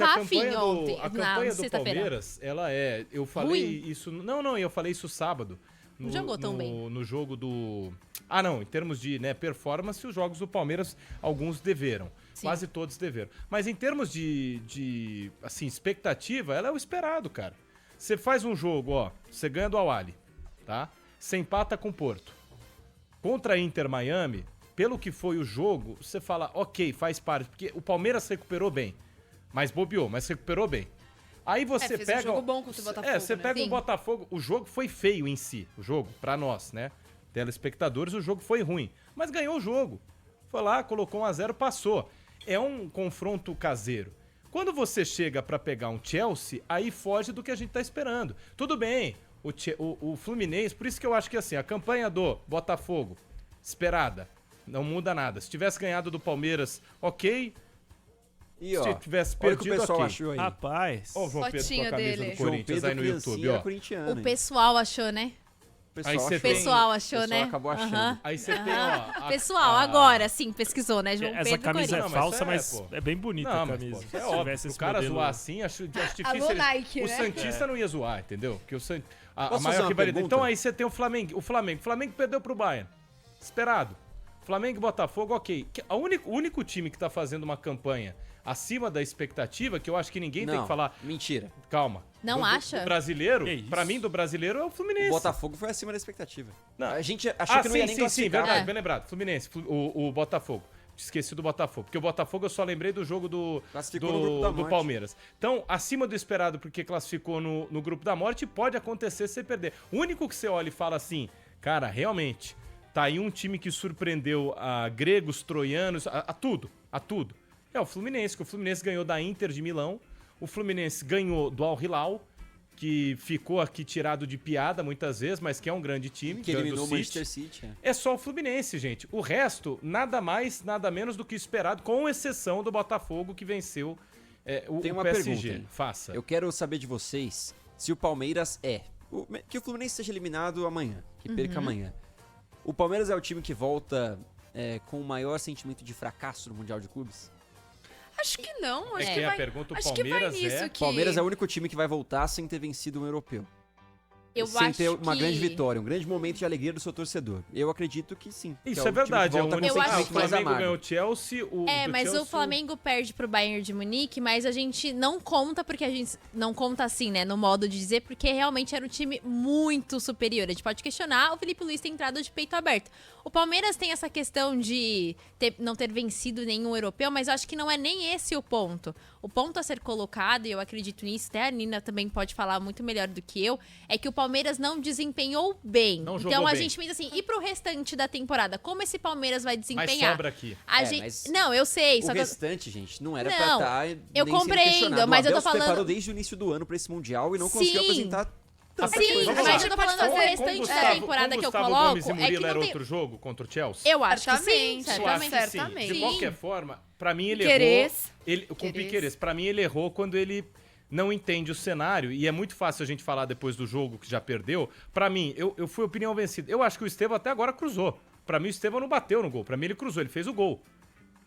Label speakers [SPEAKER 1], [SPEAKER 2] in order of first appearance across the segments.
[SPEAKER 1] tava afim ontem,
[SPEAKER 2] A
[SPEAKER 1] na
[SPEAKER 2] campanha do
[SPEAKER 1] sexta-feira.
[SPEAKER 2] Palmeiras, ela é... Eu falei
[SPEAKER 1] Ruim?
[SPEAKER 2] isso... Não, eu falei isso sábado.
[SPEAKER 1] Não jogou tão bem.
[SPEAKER 2] No jogo do... Ah, não, em termos de performance, os jogos do Palmeiras, alguns deveram.
[SPEAKER 1] Sim.
[SPEAKER 2] Quase todos deveram. Mas em termos de assim, expectativa, ela é o esperado, cara. Você faz um jogo, ó, você ganha do Al-Ahly, tá? Você empata com o Porto. Contra a Inter Miami, pelo que foi o jogo, você fala, ok, faz parte, porque o Palmeiras recuperou bem, mas bobeou, mas recuperou bem. Aí você
[SPEAKER 3] fez
[SPEAKER 2] pega...
[SPEAKER 3] um jogo bom contra o Botafogo,
[SPEAKER 2] você
[SPEAKER 3] né?
[SPEAKER 2] pega o
[SPEAKER 1] Sim.
[SPEAKER 2] Botafogo, o jogo foi feio em si, o jogo, pra nós, né? Telespectadores, o jogo foi ruim, mas ganhou o jogo. Foi lá, colocou 1-0, passou. É um confronto caseiro. Quando você chega pra pegar um Chelsea, aí foge do que a gente tá esperando. Tudo bem, o Fluminense, por isso que eu acho que assim, a campanha do Botafogo, esperada, não muda nada. Se tivesse ganhado do Palmeiras, ok.
[SPEAKER 4] E ó,
[SPEAKER 2] Se tivesse
[SPEAKER 4] olha o que o
[SPEAKER 2] perdido,
[SPEAKER 4] pessoal
[SPEAKER 2] ok.
[SPEAKER 4] achou aí.
[SPEAKER 5] Rapaz.
[SPEAKER 2] Ó o João Pedro com a
[SPEAKER 3] Fotinho
[SPEAKER 2] camisa
[SPEAKER 3] dele.
[SPEAKER 2] do
[SPEAKER 4] João
[SPEAKER 2] Corinthians
[SPEAKER 4] Pedro
[SPEAKER 2] aí no
[SPEAKER 4] criancinha
[SPEAKER 2] YouTube,
[SPEAKER 4] era
[SPEAKER 2] ó.
[SPEAKER 4] corintiano,
[SPEAKER 1] O
[SPEAKER 4] hein?
[SPEAKER 1] pessoal achou, né?
[SPEAKER 4] Pessoal
[SPEAKER 2] Aí você
[SPEAKER 1] O
[SPEAKER 2] tem-
[SPEAKER 1] pessoal achou,
[SPEAKER 4] pessoal
[SPEAKER 1] né?
[SPEAKER 4] acabou achando.
[SPEAKER 1] Aham.
[SPEAKER 2] Aí você tem,
[SPEAKER 1] Aham.
[SPEAKER 2] ó...
[SPEAKER 1] Pessoal, agora sim, pesquisou, né? João
[SPEAKER 5] Essa
[SPEAKER 1] Pedro
[SPEAKER 5] camisa é
[SPEAKER 1] Corinthians.
[SPEAKER 2] Não, mas
[SPEAKER 5] falsa,
[SPEAKER 2] é,
[SPEAKER 5] mas
[SPEAKER 2] pô.
[SPEAKER 5] é bem bonita
[SPEAKER 2] Não,
[SPEAKER 5] a
[SPEAKER 2] mas,
[SPEAKER 5] camisa.
[SPEAKER 2] pô, é
[SPEAKER 5] Se
[SPEAKER 2] óbvio,
[SPEAKER 5] tivesse
[SPEAKER 2] o
[SPEAKER 5] esse
[SPEAKER 2] cara
[SPEAKER 5] modelo...
[SPEAKER 2] zoar assim, acho difícil.
[SPEAKER 3] Alô, Nike,
[SPEAKER 2] O
[SPEAKER 3] né?
[SPEAKER 2] Santista não ia zoar, entendeu? Porque a
[SPEAKER 4] Posso fazer
[SPEAKER 2] maior
[SPEAKER 4] uma
[SPEAKER 2] rivalidade.
[SPEAKER 4] pergunta?
[SPEAKER 2] Então aí você tem o Flamengo. O Flamengo perdeu pro Bayern. Esperado. Flamengo e Botafogo, ok. O único time que tá fazendo uma campanha acima da expectativa, que eu acho que ninguém tem
[SPEAKER 4] Não,
[SPEAKER 2] que falar.
[SPEAKER 4] mentira.
[SPEAKER 2] Calma.
[SPEAKER 1] Não acha?
[SPEAKER 2] Do brasileiro,
[SPEAKER 5] Que isso?
[SPEAKER 2] pra mim, do brasileiro é o Fluminense.
[SPEAKER 4] O Botafogo foi acima da expectativa.
[SPEAKER 2] Não.
[SPEAKER 4] A gente achou que não ia nem
[SPEAKER 2] sim,
[SPEAKER 4] classificar.
[SPEAKER 2] verdade,
[SPEAKER 1] É.
[SPEAKER 2] bem lembrado. Fluminense, o Botafogo. Esqueci do Botafogo, porque o Botafogo eu só lembrei do jogo do
[SPEAKER 4] Classificou no grupo da
[SPEAKER 2] do
[SPEAKER 4] morte.
[SPEAKER 2] Palmeiras. Então, acima do esperado, porque classificou no grupo da morte, pode acontecer se você perder. O único que você olha e fala assim, cara, realmente, tá aí um time que surpreendeu a gregos, troianos, a tudo, é o Fluminense, que o Fluminense ganhou da Inter de Milão, o Fluminense ganhou do Al Hilal, que ficou aqui tirado de piada muitas vezes, mas que é um grande time.
[SPEAKER 4] Que
[SPEAKER 2] ganhou do
[SPEAKER 4] eliminou o
[SPEAKER 2] City.
[SPEAKER 4] Manchester City. É.
[SPEAKER 2] É só o Fluminense, gente. O resto, nada mais, nada menos do que esperado, com exceção do Botafogo, que venceu
[SPEAKER 4] Tem
[SPEAKER 2] o
[SPEAKER 4] uma
[SPEAKER 2] PSG.
[SPEAKER 4] pergunta, hein?
[SPEAKER 2] Faça.
[SPEAKER 4] Eu quero saber de vocês se o Palmeiras que o Fluminense seja eliminado amanhã, que perca amanhã. O Palmeiras é o time que volta com o maior sentimento de fracasso no Mundial de Clubes?
[SPEAKER 3] Acho que não. Acho
[SPEAKER 2] É
[SPEAKER 3] que
[SPEAKER 2] que a
[SPEAKER 3] vai,
[SPEAKER 2] pergunta, o
[SPEAKER 3] acho que vai
[SPEAKER 2] Palmeiras
[SPEAKER 3] nisso
[SPEAKER 2] é...
[SPEAKER 3] que...
[SPEAKER 4] Palmeiras é o único time que vai voltar sem ter vencido um europeu.
[SPEAKER 1] Eu
[SPEAKER 4] sem
[SPEAKER 1] acho
[SPEAKER 4] ter uma
[SPEAKER 1] que...
[SPEAKER 4] grande vitória, um grande momento de alegria do seu torcedor. Eu acredito que sim.
[SPEAKER 2] Isso
[SPEAKER 4] que
[SPEAKER 2] é verdade. É o
[SPEAKER 4] volta
[SPEAKER 2] único...
[SPEAKER 4] com
[SPEAKER 1] Eu acho
[SPEAKER 4] sentimento
[SPEAKER 2] o
[SPEAKER 4] mais
[SPEAKER 2] Flamengo
[SPEAKER 4] amargo.
[SPEAKER 2] ganhou o Chelsea,
[SPEAKER 1] mas
[SPEAKER 2] Chelsea,
[SPEAKER 1] o Flamengo perde pro Bayern de Munique, mas a gente não conta, porque a gente não conta assim, né, no modo de dizer, porque realmente era um time muito superior. A gente pode questionar o Felipe Luiz ter entrado de peito aberto. O Palmeiras tem essa questão de não ter vencido nenhum europeu, mas eu acho que não é nem esse o ponto. O ponto a ser colocado, e eu acredito nisso, até a Nina também pode falar muito melhor do que eu, é que o Palmeiras não desempenhou bem.
[SPEAKER 2] Não jogou
[SPEAKER 1] então a
[SPEAKER 2] bem.
[SPEAKER 1] gente pensa assim, e pro restante da temporada, como esse Palmeiras vai
[SPEAKER 2] Mas
[SPEAKER 1] desempenhar?
[SPEAKER 2] sobra aqui.
[SPEAKER 1] A
[SPEAKER 4] É,
[SPEAKER 1] gente...
[SPEAKER 4] mas
[SPEAKER 1] Não, eu sei,
[SPEAKER 4] O
[SPEAKER 1] só que
[SPEAKER 4] restante, gente, não era pra
[SPEAKER 1] Não,
[SPEAKER 4] estar
[SPEAKER 1] eu compreendo, mas eu tô
[SPEAKER 4] O Abel se
[SPEAKER 1] falando-
[SPEAKER 4] preparou desde o início do ano pra esse Mundial e não conseguiu
[SPEAKER 1] Sim.
[SPEAKER 4] apresentar tanta
[SPEAKER 1] Sim,
[SPEAKER 4] coisa.
[SPEAKER 2] Vamos
[SPEAKER 1] mas
[SPEAKER 2] lá.
[SPEAKER 1] eu tô falando
[SPEAKER 3] Pode
[SPEAKER 1] o
[SPEAKER 3] fazer.
[SPEAKER 1] restante da temporada que eu
[SPEAKER 2] Gustavo
[SPEAKER 1] coloco
[SPEAKER 2] Gomes e
[SPEAKER 1] é que
[SPEAKER 2] Murilo
[SPEAKER 1] não
[SPEAKER 2] era
[SPEAKER 1] tem...
[SPEAKER 2] outro jogo contra o Chelsea?
[SPEAKER 1] Eu acho que sim,
[SPEAKER 3] Certamente,
[SPEAKER 1] certamente.
[SPEAKER 2] Eu acho que sim.
[SPEAKER 3] certamente.
[SPEAKER 2] De qualquer forma, pra mim ele
[SPEAKER 3] Piquerez.
[SPEAKER 2] errou. Com o
[SPEAKER 3] Piquerez.
[SPEAKER 2] Piquerez. Pra mim ele errou quando ele não entende o cenário. E é muito fácil a gente falar depois do jogo que já perdeu. Pra mim, eu fui opinião vencida. Eu acho que o Estevão até agora cruzou. Pra mim o Estevão não bateu no gol. Pra mim ele cruzou, ele fez o gol.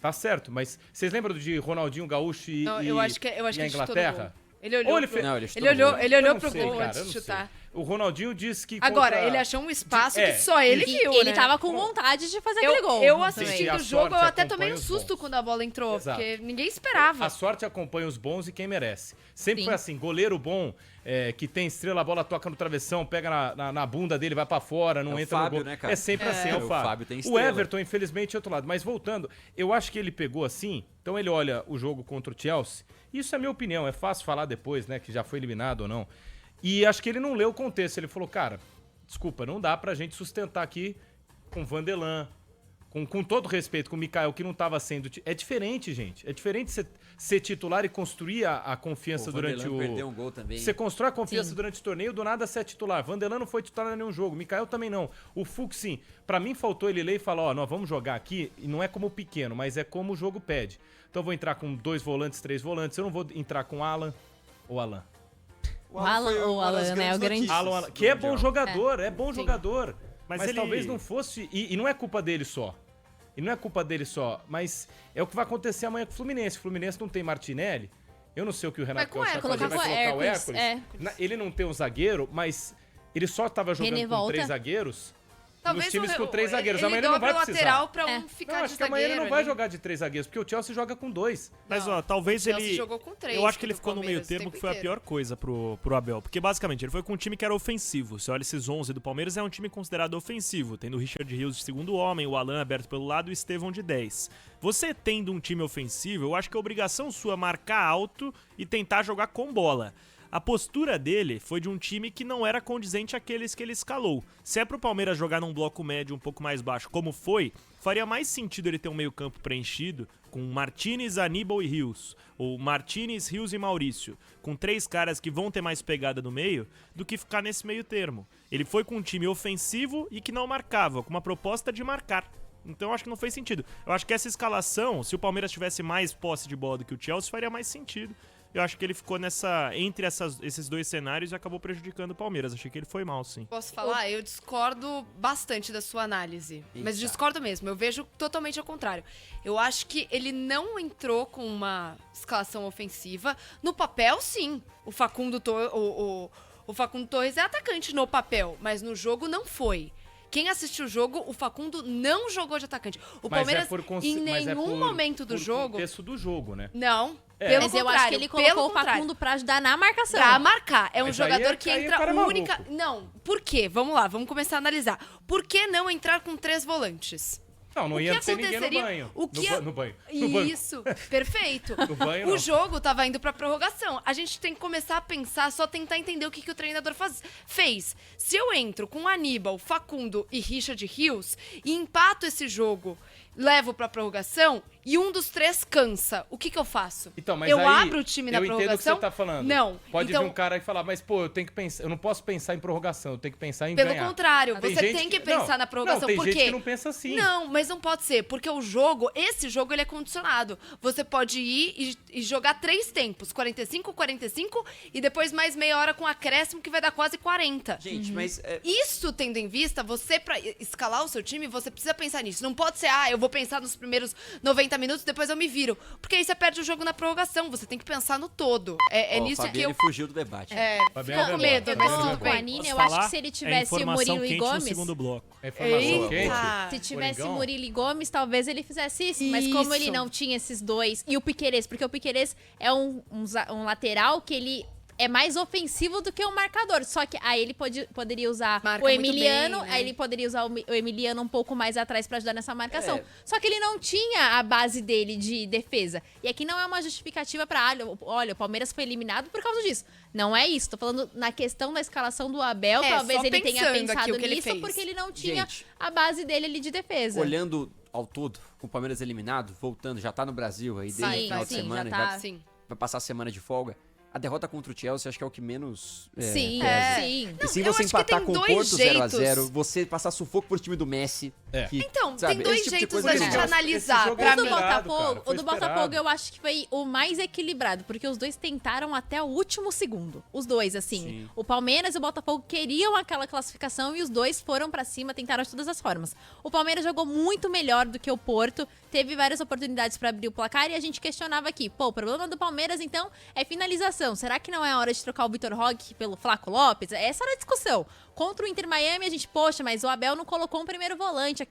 [SPEAKER 2] Tá certo, mas vocês lembram de Ronaldinho Gaúcho
[SPEAKER 3] Não,
[SPEAKER 2] e
[SPEAKER 3] eu acho que
[SPEAKER 2] a
[SPEAKER 3] ele chutou no
[SPEAKER 2] Inglaterra?
[SPEAKER 3] gol. Ele olhou,
[SPEAKER 2] Ou ele
[SPEAKER 3] pro...
[SPEAKER 2] fez-
[SPEAKER 4] Não, ele
[SPEAKER 3] ele
[SPEAKER 4] chutou no
[SPEAKER 3] olhou,
[SPEAKER 4] gol.
[SPEAKER 3] ele
[SPEAKER 2] Eu
[SPEAKER 3] olhou
[SPEAKER 2] não
[SPEAKER 3] pro
[SPEAKER 2] sei,
[SPEAKER 3] gol
[SPEAKER 2] cara,
[SPEAKER 3] antes
[SPEAKER 2] eu
[SPEAKER 3] de
[SPEAKER 2] não
[SPEAKER 3] chutar.
[SPEAKER 2] sei. O Ronaldinho disse que
[SPEAKER 3] Agora,
[SPEAKER 2] contra-
[SPEAKER 3] ele achou um espaço
[SPEAKER 2] É.
[SPEAKER 3] que só ele
[SPEAKER 1] E
[SPEAKER 3] viu,
[SPEAKER 1] ele
[SPEAKER 3] né?
[SPEAKER 1] tava com vontade de fazer aquele gol.
[SPEAKER 3] Eu
[SPEAKER 1] também.
[SPEAKER 3] assistindo
[SPEAKER 2] A
[SPEAKER 3] o jogo,
[SPEAKER 2] sorte
[SPEAKER 3] eu até
[SPEAKER 2] acompanha
[SPEAKER 3] tomei um
[SPEAKER 2] os
[SPEAKER 3] susto
[SPEAKER 2] bons.
[SPEAKER 3] quando a bola entrou,
[SPEAKER 2] Exato.
[SPEAKER 3] porque ninguém esperava.
[SPEAKER 2] A sorte acompanha os bons e quem merece. Sempre
[SPEAKER 1] Sim.
[SPEAKER 2] foi assim, goleiro bom, que tem estrela, a bola toca no travessão, pega na bunda dele, vai pra fora, não
[SPEAKER 4] É o
[SPEAKER 2] entra
[SPEAKER 4] Fábio,
[SPEAKER 2] no gol.
[SPEAKER 4] né, cara?
[SPEAKER 2] É sempre assim, é o
[SPEAKER 4] O
[SPEAKER 2] Fábio.
[SPEAKER 4] Fábio tem
[SPEAKER 2] O
[SPEAKER 4] estrela.
[SPEAKER 2] Everton, infelizmente, é outro lado. Mas voltando, eu acho que ele pegou assim, então ele olha o jogo contra o Chelsea, isso é minha opinião, é fácil falar depois, né, que já foi eliminado ou não. E acho que ele não leu o contexto, ele falou, cara, desculpa, não dá pra gente sustentar aqui com Vandelan, com todo respeito, com o Mikael, que não tava sendo... É diferente, gente. É diferente ser titular e construir a confiança
[SPEAKER 4] O
[SPEAKER 2] durante
[SPEAKER 4] Vanderlan
[SPEAKER 2] o...
[SPEAKER 4] perdeu um gol também.
[SPEAKER 2] Você constrói a confiança
[SPEAKER 1] Sim.
[SPEAKER 2] durante o torneio, do nada você é titular. Vandelan não foi titular em nenhum jogo, Mikael também não. O Fux, sim. Pra mim, faltou ele ler e falar, ó, nós vamos jogar aqui, e não é como pequeno, mas é como o jogo pede. Então eu vou entrar com 2 volantes, 3 volantes, eu não vou entrar com Alan ou Alan.
[SPEAKER 1] O Alan,
[SPEAKER 4] foi
[SPEAKER 1] ou
[SPEAKER 4] uma das
[SPEAKER 1] Alan, né,
[SPEAKER 4] grandes
[SPEAKER 1] o grande-
[SPEAKER 4] notícias
[SPEAKER 2] Alan,
[SPEAKER 4] do
[SPEAKER 2] que é
[SPEAKER 4] Mundial.
[SPEAKER 2] bom jogador, é bom
[SPEAKER 1] Sim.
[SPEAKER 2] jogador. Mas
[SPEAKER 5] Mas ele-
[SPEAKER 2] talvez não fosse. E não é culpa dele só. E não é culpa dele só. Mas é o que vai acontecer amanhã com o Fluminense. O Fluminense não tem Martinelli. Eu não sei o que o Renato
[SPEAKER 3] com
[SPEAKER 2] Gaúcho vai fazer, vai
[SPEAKER 1] Colocava
[SPEAKER 2] colocar o
[SPEAKER 1] Hércules,
[SPEAKER 2] Hércules. Ele não tem um zagueiro, mas ele só tava jogando
[SPEAKER 1] René
[SPEAKER 2] com
[SPEAKER 1] volta.
[SPEAKER 2] 3 zagueiros.
[SPEAKER 3] Talvez
[SPEAKER 2] nos times
[SPEAKER 3] o-
[SPEAKER 2] com 3 zagueiros.
[SPEAKER 3] Ele
[SPEAKER 2] Amanhã ele não vai
[SPEAKER 3] dobra o
[SPEAKER 2] precisar.
[SPEAKER 3] lateral pra um ficar
[SPEAKER 2] Não,
[SPEAKER 3] de
[SPEAKER 2] acho que amanhã ele não vai
[SPEAKER 3] ali.
[SPEAKER 2] jogar de 3 zagueiros, porque o Chelsea joga com 2.
[SPEAKER 5] Mas,
[SPEAKER 3] Não,
[SPEAKER 5] ó, talvez
[SPEAKER 3] o Chelsea
[SPEAKER 5] ele...
[SPEAKER 3] jogou com 3
[SPEAKER 5] Eu acho que ele
[SPEAKER 3] contra o
[SPEAKER 5] ficou no meio
[SPEAKER 3] Palmeiras o
[SPEAKER 5] termo,
[SPEAKER 3] tempo
[SPEAKER 5] que foi a
[SPEAKER 3] inteiro.
[SPEAKER 5] pior coisa pro Abel. Porque, basicamente, ele foi com um time que era ofensivo. Você olha esses 11 do Palmeiras, é um time considerado ofensivo. Tendo o Richard Rios de segundo homem, o Alan aberto pelo lado e o Estevão de 10. Você tendo um time ofensivo, eu acho que é obrigação sua marcar alto e tentar jogar com bola. A postura dele foi de um time que não era condizente àqueles que ele escalou. Se é pro Palmeiras jogar num bloco médio um pouco mais baixo, como foi, faria mais sentido ele ter um meio-campo preenchido com Martinez, Aníbal e Rios, ou Martinez, Rios e Maurício, com 3 caras que vão ter mais pegada no meio, do que ficar nesse meio termo. Ele foi com um time ofensivo e que não marcava, com uma proposta de marcar. Então eu acho que não fez sentido. Eu acho que essa escalação, se o Palmeiras tivesse mais posse de bola do que o Chelsea, faria mais sentido. Eu acho que ele ficou entre esses 2 cenários e acabou prejudicando o Palmeiras. Achei que ele foi mal, sim.
[SPEAKER 3] Posso falar? Eu discordo bastante da sua análise. Mas
[SPEAKER 4] Eita.
[SPEAKER 3] discordo mesmo. Eu vejo totalmente ao contrário. Eu acho que ele não entrou com uma escalação ofensiva. No papel, sim. O Facundo Torres é atacante no papel, mas no jogo não foi. Quem assistiu o jogo, o Facundo não jogou de atacante. O Palmeiras, em nenhum momento do jogo...
[SPEAKER 2] contexto do jogo, né?
[SPEAKER 3] Não.
[SPEAKER 2] É.
[SPEAKER 3] Pelo
[SPEAKER 1] Mas eu
[SPEAKER 3] contrário,
[SPEAKER 1] acho que ele
[SPEAKER 3] pelo
[SPEAKER 1] colocou o
[SPEAKER 3] contrário.
[SPEAKER 1] Facundo pra ajudar na marcação.
[SPEAKER 3] Pra marcar. É um
[SPEAKER 2] Mas aí
[SPEAKER 3] jogador
[SPEAKER 2] é-
[SPEAKER 3] que
[SPEAKER 2] aí o
[SPEAKER 3] entra
[SPEAKER 2] cara é
[SPEAKER 3] única.
[SPEAKER 2] maluco.
[SPEAKER 3] Não, por quê? Vamos lá, vamos começar a analisar. Por que não entrar com 3 volantes?
[SPEAKER 2] Não
[SPEAKER 3] O
[SPEAKER 2] ia
[SPEAKER 3] que
[SPEAKER 2] ter ninguém no
[SPEAKER 3] aconteceria-
[SPEAKER 2] banho.
[SPEAKER 3] o que
[SPEAKER 2] No banho. No banco.
[SPEAKER 3] Isso, perfeito.
[SPEAKER 2] No banho,
[SPEAKER 3] O
[SPEAKER 2] não.
[SPEAKER 3] jogo tava indo pra prorrogação. A gente tem que começar a pensar, só tentar entender o que o treinador fez. Se eu entro com Aníbal, Facundo e Richard Rios e empato esse jogo, levo pra prorrogação e um dos 3 cansa, o que eu faço?
[SPEAKER 2] Então, mas
[SPEAKER 3] eu
[SPEAKER 2] aí,
[SPEAKER 3] abro o time na
[SPEAKER 2] eu entendo o que
[SPEAKER 3] prorrogação?
[SPEAKER 2] você tá falando.
[SPEAKER 3] Não.
[SPEAKER 2] Pode
[SPEAKER 3] então,
[SPEAKER 2] vir um cara e falar, mas pô, eu tenho que pensar, eu não posso pensar em prorrogação, eu tenho que pensar em
[SPEAKER 3] pelo
[SPEAKER 2] ganhar.
[SPEAKER 3] contrário,
[SPEAKER 2] Tem
[SPEAKER 3] você
[SPEAKER 2] gente
[SPEAKER 3] tem que pensar
[SPEAKER 2] não,
[SPEAKER 3] na prorrogação.
[SPEAKER 2] Não, tem
[SPEAKER 3] Por
[SPEAKER 2] gente
[SPEAKER 3] quê?
[SPEAKER 2] que não pensa assim.
[SPEAKER 3] Não, mas não pode ser, porque esse jogo ele é condicionado. Você pode ir e jogar 3 tempos, 45, 45 e depois mais meia hora com acréscimo que vai dar quase 40.
[SPEAKER 4] Gente, mas...
[SPEAKER 3] Isso tendo em vista, você pra escalar o seu time, você precisa pensar nisso. Não pode ser, eu vou pensar nos primeiros 90 minutos, depois eu me viro. Porque aí você perde o jogo na prorrogação, você tem que pensar no todo. É
[SPEAKER 4] Ó,
[SPEAKER 3] nisso
[SPEAKER 4] o
[SPEAKER 3] que
[SPEAKER 4] Fabiano
[SPEAKER 3] eu...
[SPEAKER 4] fugiu do debate.
[SPEAKER 2] Fabiano
[SPEAKER 3] Ficou com
[SPEAKER 2] é
[SPEAKER 3] medo,
[SPEAKER 2] bom,
[SPEAKER 3] mas
[SPEAKER 2] Fabiano
[SPEAKER 3] tudo
[SPEAKER 2] é
[SPEAKER 1] Com
[SPEAKER 2] bom.
[SPEAKER 1] a
[SPEAKER 3] bem.
[SPEAKER 1] Nina,
[SPEAKER 5] Posso
[SPEAKER 1] eu acho
[SPEAKER 5] falar?
[SPEAKER 1] que se ele
[SPEAKER 5] É
[SPEAKER 1] tivesse o
[SPEAKER 5] informação
[SPEAKER 1] Murilo e
[SPEAKER 5] quente no
[SPEAKER 1] Gomes...
[SPEAKER 5] segundo bloco.
[SPEAKER 2] É informação
[SPEAKER 3] Eita.
[SPEAKER 2] quente.
[SPEAKER 1] Se tivesse
[SPEAKER 2] Coringão.
[SPEAKER 1] Murilo e Gomes, talvez ele fizesse isso. Mas como ele
[SPEAKER 3] Isso.
[SPEAKER 1] não tinha esses 2... E o Piquerez, porque o Piquerez é um lateral que ele é mais ofensivo do que um marcador. Só que aí ele poderia usar
[SPEAKER 3] Marca
[SPEAKER 1] o
[SPEAKER 3] muito
[SPEAKER 1] Emiliano,
[SPEAKER 3] bem, né?
[SPEAKER 1] aí ele poderia usar o Emiliano um pouco mais atrás pra ajudar nessa marcação.
[SPEAKER 4] É.
[SPEAKER 1] Só que ele não tinha a base dele de defesa. E aqui não é uma justificativa pra, olha, o Palmeiras foi eliminado por causa disso. Não é isso. Tô falando na questão da escalação do Abel.
[SPEAKER 3] só
[SPEAKER 1] Talvez ele tenha
[SPEAKER 3] pensando aqui
[SPEAKER 1] pensado
[SPEAKER 3] o que ele
[SPEAKER 1] nisso
[SPEAKER 3] fez.
[SPEAKER 1] porque ele não tinha
[SPEAKER 4] Gente,
[SPEAKER 1] a base dele ali de defesa.
[SPEAKER 4] olhando ao todo, com o Palmeiras eliminado, voltando, já tá no Brasil aí desde o
[SPEAKER 1] Sim,
[SPEAKER 4] final de
[SPEAKER 1] sim,
[SPEAKER 4] semana,
[SPEAKER 1] já tá.
[SPEAKER 3] Sim.
[SPEAKER 4] vai passar a semana de folga. A derrota contra o Chelsea acho que é o que menos
[SPEAKER 1] Sim,
[SPEAKER 4] pesa.
[SPEAKER 1] sim.
[SPEAKER 4] E se
[SPEAKER 3] eu
[SPEAKER 4] você
[SPEAKER 3] acho que
[SPEAKER 4] empatar
[SPEAKER 3] tem
[SPEAKER 4] com o
[SPEAKER 3] dois
[SPEAKER 4] Porto
[SPEAKER 3] jeitos.
[SPEAKER 4] 0x0, você passar sufoco pro time do Messi.
[SPEAKER 2] É.
[SPEAKER 4] que,
[SPEAKER 3] Então,
[SPEAKER 4] sabe,
[SPEAKER 3] tem 2
[SPEAKER 4] esse tipo de
[SPEAKER 3] jeitos
[SPEAKER 4] coisa
[SPEAKER 3] da
[SPEAKER 4] que
[SPEAKER 3] gente
[SPEAKER 4] legal.
[SPEAKER 3] analisar.
[SPEAKER 2] Esse jogo
[SPEAKER 3] Pra
[SPEAKER 2] é
[SPEAKER 1] O do
[SPEAKER 3] mim,
[SPEAKER 2] esperado,
[SPEAKER 1] Botafogo,
[SPEAKER 2] cara, foi
[SPEAKER 1] o do
[SPEAKER 2] esperado.
[SPEAKER 1] Botafogo eu acho que foi o mais equilibrado, porque os dois tentaram até o último segundo. Os dois, assim.
[SPEAKER 4] Sim.
[SPEAKER 1] O Palmeiras e o Botafogo queriam aquela classificação e os dois foram pra cima, tentaram de todas as formas. O Palmeiras jogou muito melhor do que o Porto, teve várias oportunidades pra abrir o placar e a gente questionava aqui, pô, o problema do Palmeiras então é finalização. Será que não é hora de trocar o Vitor Roque pelo Flaco Lopes? Essa era a discussão. Contra o Inter Miami, a gente, poxa, mas o Abel não colocou um primeiro volante,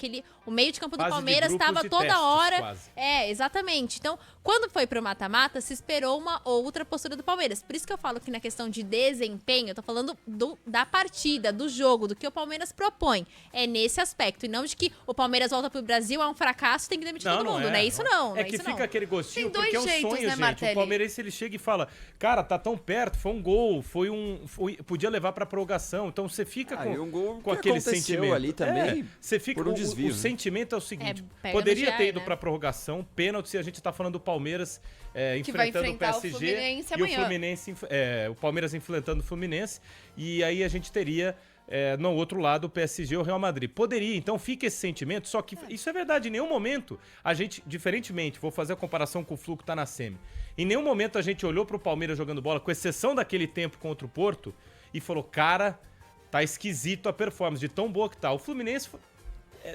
[SPEAKER 1] o meio de campo do
[SPEAKER 2] Fase de
[SPEAKER 1] Palmeiras
[SPEAKER 2] grupos
[SPEAKER 1] estava
[SPEAKER 2] e
[SPEAKER 1] toda
[SPEAKER 2] testes,
[SPEAKER 1] hora.
[SPEAKER 2] quase.
[SPEAKER 1] É, exatamente. Então, quando foi pro mata-mata, se esperou uma outra postura do Palmeiras. Por isso que eu falo que na questão de desempenho, eu tô falando da partida, do jogo, do que o Palmeiras propõe. É nesse aspecto. E não de que o Palmeiras volta pro Brasil, é um fracasso, tem que demitir todo mundo. Não é isso não.
[SPEAKER 2] É que fica aquele gostinho,
[SPEAKER 3] Tem
[SPEAKER 2] porque é
[SPEAKER 3] dois
[SPEAKER 2] um
[SPEAKER 3] jeitos,
[SPEAKER 2] sonho,
[SPEAKER 3] né,
[SPEAKER 2] gente.
[SPEAKER 3] Martelli?
[SPEAKER 2] O palmeirense, ele chega e fala, cara, tá tão perto, foi um gol, podia levar pra prorrogação. Então você fica
[SPEAKER 4] Ah, e um gol
[SPEAKER 2] com
[SPEAKER 4] que
[SPEAKER 2] aquele
[SPEAKER 4] aconteceu
[SPEAKER 2] sentimento.
[SPEAKER 4] ali também,
[SPEAKER 2] você fica,
[SPEAKER 4] por um desvio,
[SPEAKER 2] o
[SPEAKER 4] né?
[SPEAKER 2] sentimento é o seguinte,
[SPEAKER 1] pega
[SPEAKER 2] poderia
[SPEAKER 1] no
[SPEAKER 2] ter
[SPEAKER 1] GI,
[SPEAKER 2] ido
[SPEAKER 1] né?
[SPEAKER 2] pra prorrogação, pênalti, se a gente tá falando do Palmeiras
[SPEAKER 3] Que vai
[SPEAKER 2] enfrentando o
[SPEAKER 3] enfrentar o
[SPEAKER 2] PSG
[SPEAKER 3] Fluminense
[SPEAKER 2] e o
[SPEAKER 3] amanhã.
[SPEAKER 2] Fluminense, o Palmeiras enfrentando o Fluminense, e aí a gente teria no outro lado o PSG ou o Real Madrid. Poderia, então fica esse sentimento, só que isso é verdade, em nenhum momento a gente, diferentemente, vou fazer a comparação com o Flu que tá na semi, em nenhum momento a gente olhou pro Palmeiras jogando bola, com exceção daquele tempo contra o Porto, e falou, cara, tá esquisito a performance, de tão boa que tá. O Fluminense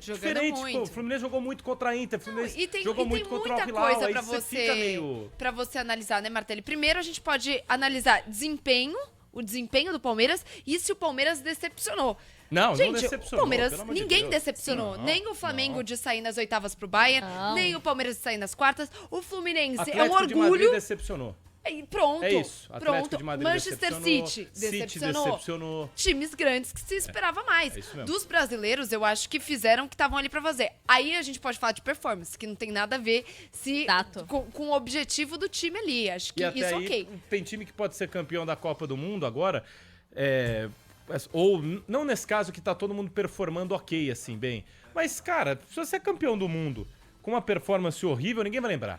[SPEAKER 3] Jogando
[SPEAKER 2] diferente.
[SPEAKER 3] muito.
[SPEAKER 2] Pô, o Fluminense jogou muito contra a Inter, o Fluminense jogou muito contra o
[SPEAKER 3] muita
[SPEAKER 2] Al-Hilal,
[SPEAKER 3] coisa
[SPEAKER 2] aí
[SPEAKER 3] pra
[SPEAKER 2] você
[SPEAKER 3] você,
[SPEAKER 2] fica meio...
[SPEAKER 3] pra você analisar, né, Martelli? Primeiro a gente pode analisar o desempenho do Palmeiras e se o Palmeiras decepcionou.
[SPEAKER 2] Não, não
[SPEAKER 3] Gente,
[SPEAKER 2] decepcionou,
[SPEAKER 3] o Palmeiras,
[SPEAKER 2] pelo amor de
[SPEAKER 3] ninguém
[SPEAKER 2] Deus.
[SPEAKER 3] decepcionou.
[SPEAKER 2] Não,
[SPEAKER 3] Nem o Flamengo
[SPEAKER 2] não.
[SPEAKER 3] de sair nas oitavas pro Bayern,
[SPEAKER 1] Não.
[SPEAKER 3] nem o Palmeiras de sair nas quartas. O Fluminense é um
[SPEAKER 2] Atlético de Madrid
[SPEAKER 3] orgulho.
[SPEAKER 2] decepcionou.
[SPEAKER 3] E pronto.
[SPEAKER 2] É isso. Atlético
[SPEAKER 3] Pronto.
[SPEAKER 2] de Madrid
[SPEAKER 3] Manchester
[SPEAKER 2] decepcionou,
[SPEAKER 3] City
[SPEAKER 2] City
[SPEAKER 3] decepcionou.
[SPEAKER 2] decepcionou.
[SPEAKER 3] Times grandes que se esperava mais.
[SPEAKER 2] é isso mesmo.
[SPEAKER 3] Dos brasileiros, eu acho que fizeram o que estavam ali pra fazer. Aí a gente pode falar de performance, que não tem nada a ver se
[SPEAKER 1] Exato.
[SPEAKER 3] com o objetivo do time ali. Acho que
[SPEAKER 2] E até
[SPEAKER 3] isso
[SPEAKER 2] aí,
[SPEAKER 3] ok.
[SPEAKER 2] tem time que pode ser campeão da Copa do Mundo agora, ou não nesse caso que tá todo mundo performando ok, assim, bem. Mas, cara, se você é campeão do mundo com uma performance horrível, ninguém vai lembrar.